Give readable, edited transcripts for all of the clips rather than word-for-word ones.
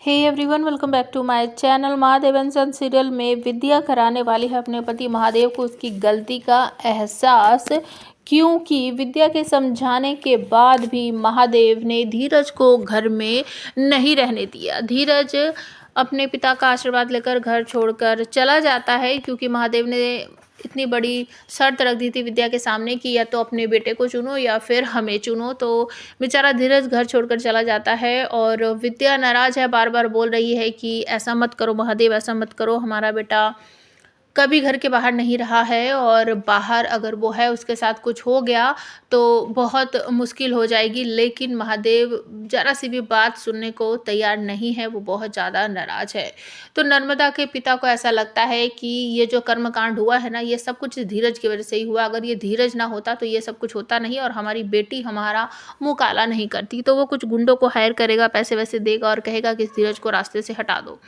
Hey everyone, welcome back to my channel. Mahadevan सन serial में विद्या कराने वाली है अपने पति महादेव को उसकी गलती का एहसास, क्योंकि विद्या के समझाने के बाद भी महादेव ने धीरज को घर में नहीं रहने दिया। धीरज अपने पिता का आशीर्वाद लेकर घर छोड़कर चला जाता है, क्योंकि महादेव ने इतनी बड़ी शर्त रख दी थी विद्या के सामने कि या तो अपने बेटे को चुनो या फिर हमें चुनो। तो बेचारा धीरज घर छोड़कर चला जाता है और विद्या नाराज है, बार बार बोल रही है कि ऐसा मत करो महादेव, ऐसा मत करो, हमारा बेटा कभी घर के बाहर नहीं रहा है और बाहर अगर वो है उसके साथ कुछ हो गया तो बहुत मुश्किल हो जाएगी। लेकिन महादेव ज़रा सी भी बात सुनने को तैयार नहीं है, वो बहुत ज़्यादा नाराज़ है। तो नर्मदा के पिता को ऐसा लगता है कि ये जो कर्मकांड हुआ है ना, ये सब कुछ धीरज की वजह से ही हुआ। अगर ये धीरज ना होता तो ये सब कुछ होता नहीं और हमारी बेटी हमारा मुँह काला नहीं करती। तो वो कुछ गुंडों को हायर करेगा, पैसे वैसे देगा और कहेगा कि इस धीरज को रास्ते से हटा दो।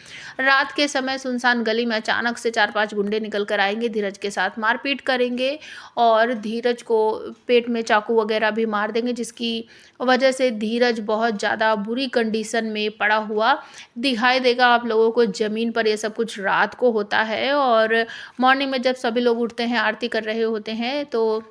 रात के समय सुनसान गली में अचानक से 4-5 गुंडे निकल कर आएंगे, धीरज के साथ मारपीट करेंगे और धीरज को पेट में चाकू वगैरह भी मार देंगे, जिसकी वजह से धीरज बहुत ज़्यादा बुरी कंडीशन में पड़ा हुआ दिखाई देगा आप लोगों को ज़मीन पर। ये सब कुछ रात को होता है और मॉर्निंग में जब सभी लोग उठते हैं, आरती कर रहे होते हैं, तो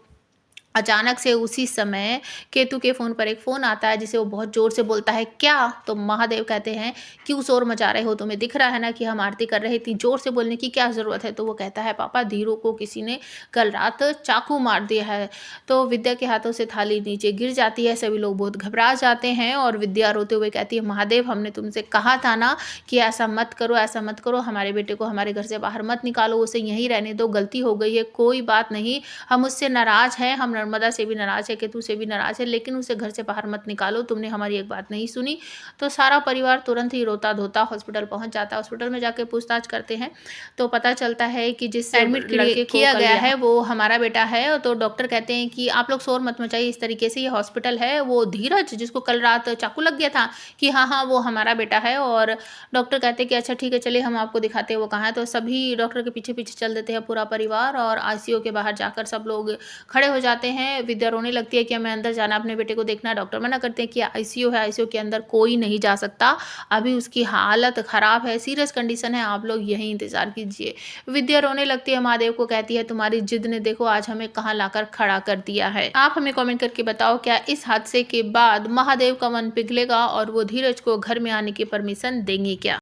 अचानक से उसी समय केतु के फ़ोन पर एक फ़ोन आता है जिसे वो बहुत ज़ोर से बोलता है, क्या? तो महादेव कहते हैं, क्यों शोर मचा रहे हो? तुम्हें दिख रहा है ना कि हम आरती कर रहे थे, ज़ोर से बोलने की क्या ज़रूरत है? तो वो कहता है, पापा धीरू को किसी ने कल रात चाकू मार दिया है। तो विद्या के हाथों से थाली नीचे गिर जाती है, सभी लोग बहुत घबरा जाते हैं और विद्या रोते हुए कहती है, महादेव हमने तुमसे कहा था ना कि ऐसा मत करो, ऐसा मत करो, हमारे बेटे को हमारे घर से बाहर मत निकालो, उसे यहीं रहने दो, गलती हो गई है, कोई बात नहीं, हम उससे नाराज़ हैं, हम नर्मदा से भी नाराज़ है, केतु से भी नाराज़ है, लेकिन उसे घर से बाहर मत निकालो, तुमने हमारी एक बात नहीं सुनी। तो सारा परिवार तुरंत ही रोता धोता हॉस्पिटल पहुंच जाता है। हॉस्पिटल में जाके पूछताछ करते हैं तो पता चलता है कि जिस एडमिट लड़के को किया गया है वो हमारा बेटा है। तो डॉक्टर कहते हैं कि आप लोग शोर मत मचाइए, इस तरीके से ये हॉस्पिटल है, वो धीरज जिसको कल रात चाकू लग गया था, कि हाँ हाँ वो हमारा बेटा है। और डॉक्टर कहते हैं कि अच्छा ठीक है, चलिए हम आपको दिखाते हैं वो कहाँ है। तो सभी डॉक्टर के पीछे पीछे चल देते हैं पूरा परिवार और आईसीयू के बाहर जाकर सब लोग खड़े हो जाते हैं। विद्या रोने लगती है कि हमें अंदर जाना, अपने बेटे को देखना। डॉक्टर मना करते हैं कि आईसीयू है, आईसीयू के अंदर कोई नहीं जा सकता, अभी उसकी हालत खराब है, सीरियस कंडीशन है, आप लोग यहीं इंतजार कीजिए। विद्या रोने लगती है, महादेव को कहती है, तुम्हारी जिद ने देखो आज हमें कहाँ लाकर खड़ा कर दिया है। आप हमें कमेंट करके बताओ, क्या इस हादसे के बाद महादेव का मन पिघलेगा और वो धीरज को घर में आने की परमिशन देंगे क्या?